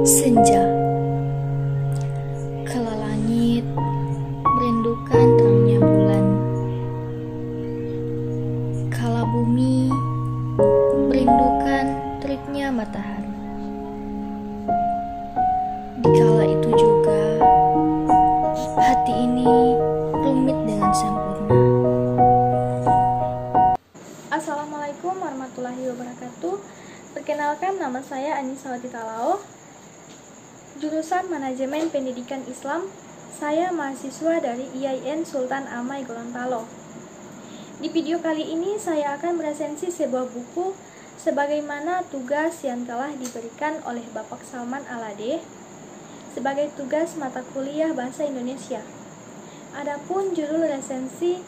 Senja, kala langit merindukan terangnya bulan, kala bumi merindukan teriknya matahari. Di kala itu juga hati ini rumit dengan sempurna. Assalamualaikum warahmatullahi wabarakatuh. Perkenalkan, nama saya Anisawati Talao, jurusan Manajemen Pendidikan Islam. Saya mahasiswa dari IAIN Sultan Amai Gorontalo. Di video kali ini saya akan meresensi sebuah buku sebagaimana tugas yang telah diberikan oleh Bapak Salman Alade sebagai tugas mata kuliah Bahasa Indonesia. Adapun judul resensi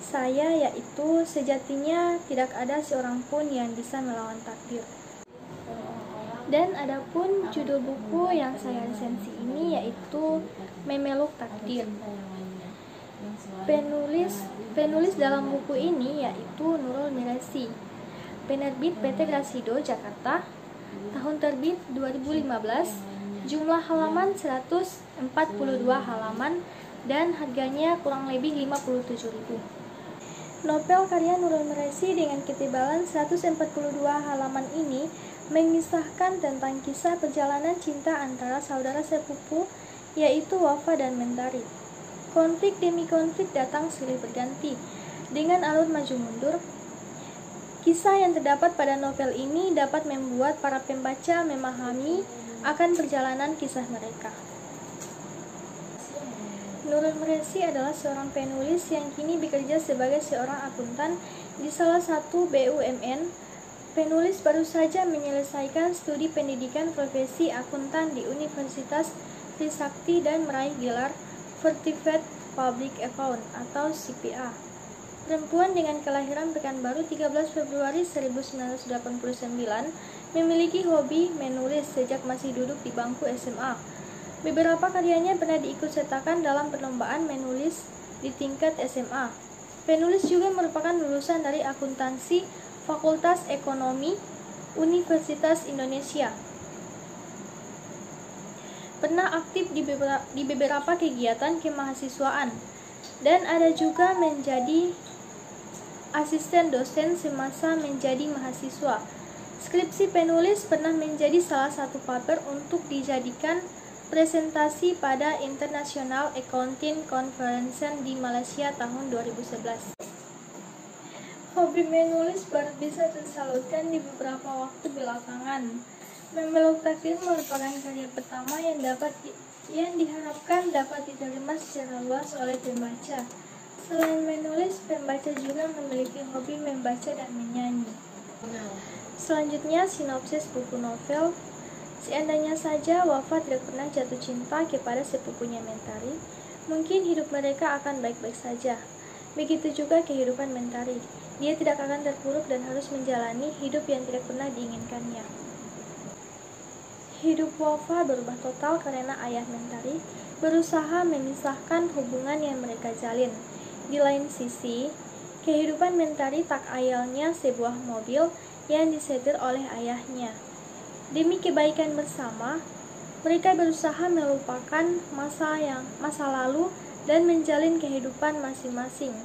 saya yaitu Sejatinya Tidak Ada Seorang Pun Yang Bisa Melawan Takdir. Dan adapun judul buku yang saya resensi ini yaitu Memeluk Takdir. Penulis dalam buku ini yaitu Nurul Mirasi. Penerbit PT Grasido Jakarta. Tahun terbit 2015. Jumlah halaman 142 halaman dan harganya kurang lebih 57.000. Novel karya Nurul Mirasi dengan ketebalan 142 halaman ini mengisahkan tentang kisah perjalanan cinta antara saudara sepupu yaitu Wafa dan Mentari. Konflik demi konflik datang silih berganti dengan alur maju mundur. Kisah yang terdapat pada novel ini dapat membuat para pembaca memahami akan perjalanan kisah mereka. Nurul Mirasi adalah seorang penulis yang kini bekerja sebagai seorang akuntan di salah satu BUMN. Penulis baru saja menyelesaikan studi pendidikan profesi akuntan di Universitas Trisakti dan meraih gelar Certified Public Account atau CPA. Perempuan dengan kelahiran Pekanbaru 13 Februari 1989 memiliki hobi menulis sejak masih duduk di bangku SMA. Beberapa karyanya pernah diikutsertakan dalam perlombaan menulis di tingkat SMA. Penulis juga merupakan lulusan dari akuntansi Fakultas Ekonomi Universitas Indonesia. Pernah aktif di beberapa kegiatan kemahasiswaan dan ada juga menjadi asisten dosen semasa menjadi mahasiswa. Skripsi penulis pernah menjadi salah satu paper untuk dijadikan presentasi pada International Accounting Conference di Malaysia tahun 2011. Hobi menulis baru bisa tersalurkan di beberapa waktu belakangan. Memeluk Takdir merupakan karya pertama yang diharapkan dapat diterima secara luas oleh pembaca. Selain menulis, pembaca juga memiliki hobi membaca dan menyanyi. Selanjutnya, sinopsis buku novel. Seandainya saja Wafa tidak pernah jatuh cinta kepada sepupunya Mentari, mungkin hidup mereka akan baik-baik saja. Begitu juga kehidupan Mentari. Dia tidak akan terpuruk dan harus menjalani hidup yang tidak pernah diinginkannya. Hidup Wafa berubah total karena ayah Mentari berusaha memisahkan hubungan yang mereka jalin. Di lain sisi, kehidupan Mentari tak ayalnya sebuah mobil yang disetir oleh ayahnya. Demi kebaikan bersama, mereka berusaha melupakan masa lalu dan menjalin kehidupan masing-masing.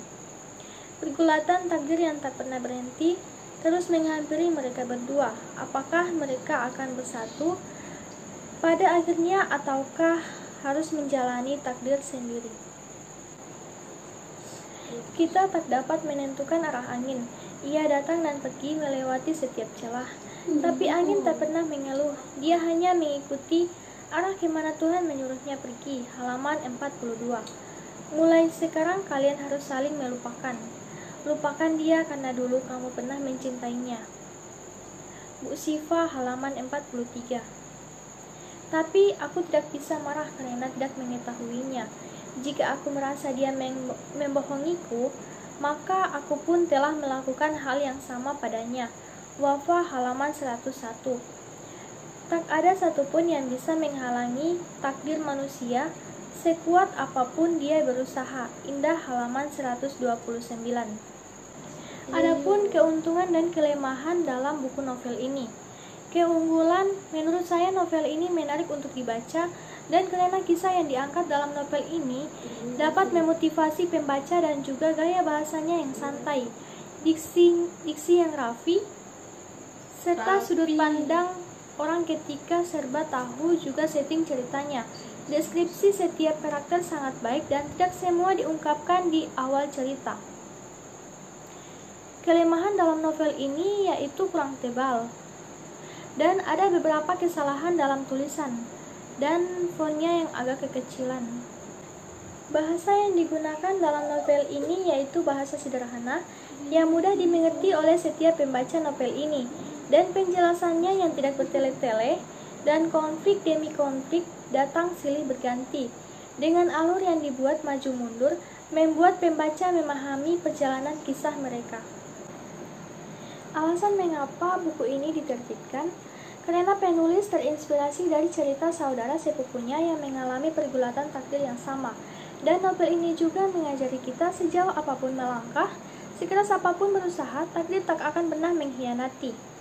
Pergulatan takdir yang tak pernah berhenti terus menghampiri mereka berdua. Apakah mereka akan bersatu pada akhirnya ataukah harus menjalani takdir sendiri? Kita tak dapat menentukan arah angin. Ia datang dan pergi melewati setiap celah. Tapi angin tak pernah mengeluh. Dia hanya mengikuti arah kemana Tuhan menyuruhnya pergi. Halaman 42. Mulai sekarang kalian harus saling melupakan. Lupakan dia karena dulu kamu pernah mencintainya. Bu Sifa, halaman 43. Tapi aku tidak bisa marah karena tidak mengetahuinya. Jika aku merasa dia membohongiku, maka aku pun telah melakukan hal yang sama padanya. Wafa, halaman 101. Tak ada satupun yang bisa menghalangi takdir manusia, sekuat apapun dia berusaha. Indah, halaman 129. Adapun keuntungan dan kelemahan dalam buku novel ini. Keunggulan, menurut saya novel ini menarik untuk dibaca dan karena kisah yang diangkat dalam novel ini dapat memotivasi pembaca dan juga gaya bahasanya yang santai, diksi yang rapi, serta sudut pandang orang ketika serba tahu juga setting ceritanya. Deskripsi setiap karakter sangat baik dan tidak semua diungkapkan di awal cerita. Kelemahan dalam novel ini yaitu kurang tebal dan ada beberapa kesalahan dalam tulisan dan fontnya yang agak kekecilan. Bahasa yang digunakan dalam novel ini yaitu bahasa sederhana yang mudah dimengerti oleh setiap pembaca novel ini, dan penjelasannya yang tidak bertele-tele dan konflik demi konflik datang silih berganti dengan alur yang dibuat maju mundur membuat pembaca memahami perjalanan kisah mereka. Alasan mengapa buku ini ditertibkan karena penulis terinspirasi dari cerita saudara sepupunya yang mengalami pergulatan takdir yang sama, dan novel ini juga mengajari kita sejauh apapun melangkah, sekeras apapun berusaha, takdir tak akan pernah mengkhianati.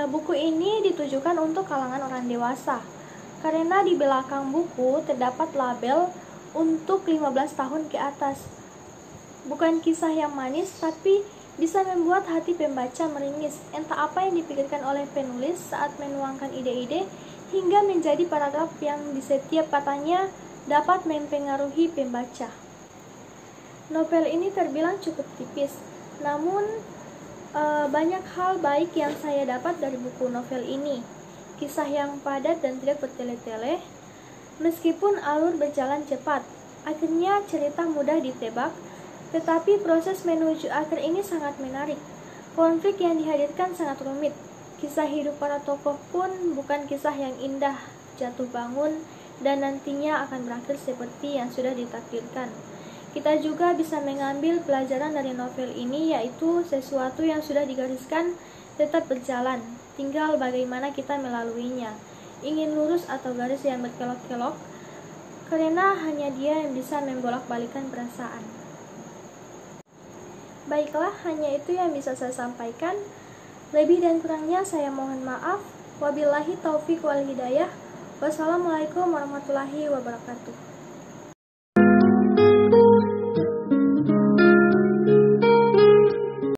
Buku ini ditujukan untuk kalangan orang dewasa karena di belakang buku terdapat label untuk 15 tahun ke atas. Bukan kisah yang manis, tapi bisa membuat hati pembaca meringis. Entah apa yang dipikirkan oleh penulis saat menuangkan ide-ide hingga menjadi paragraf yang di setiap katanya dapat mempengaruhi pembaca. Novel ini terbilang cukup tipis, namun banyak hal baik yang saya dapat dari buku novel ini. Kisah yang padat dan tidak bertele-tele, meskipun alur berjalan cepat. Akhirnya cerita mudah ditebak, tetapi proses menuju akhir ini sangat menarik. Konflik yang dihadirkan sangat rumit. Kisah hidup para tokoh pun bukan kisah yang indah, jatuh bangun, dan nantinya akan berakhir seperti yang sudah ditakdirkan. Kita juga bisa mengambil pelajaran dari novel ini, yaitu sesuatu yang sudah digariskan tetap berjalan, tinggal bagaimana kita melaluinya. Ingin lurus atau garis yang berkelok-kelok, karena hanya dia yang bisa membolak-balikan perasaan. Baiklah, hanya itu yang bisa saya sampaikan. Lebih dan kurangnya saya mohon maaf. Wabillahi taufiq wal hidayah. Wassalamualaikum warahmatullahi wabarakatuh.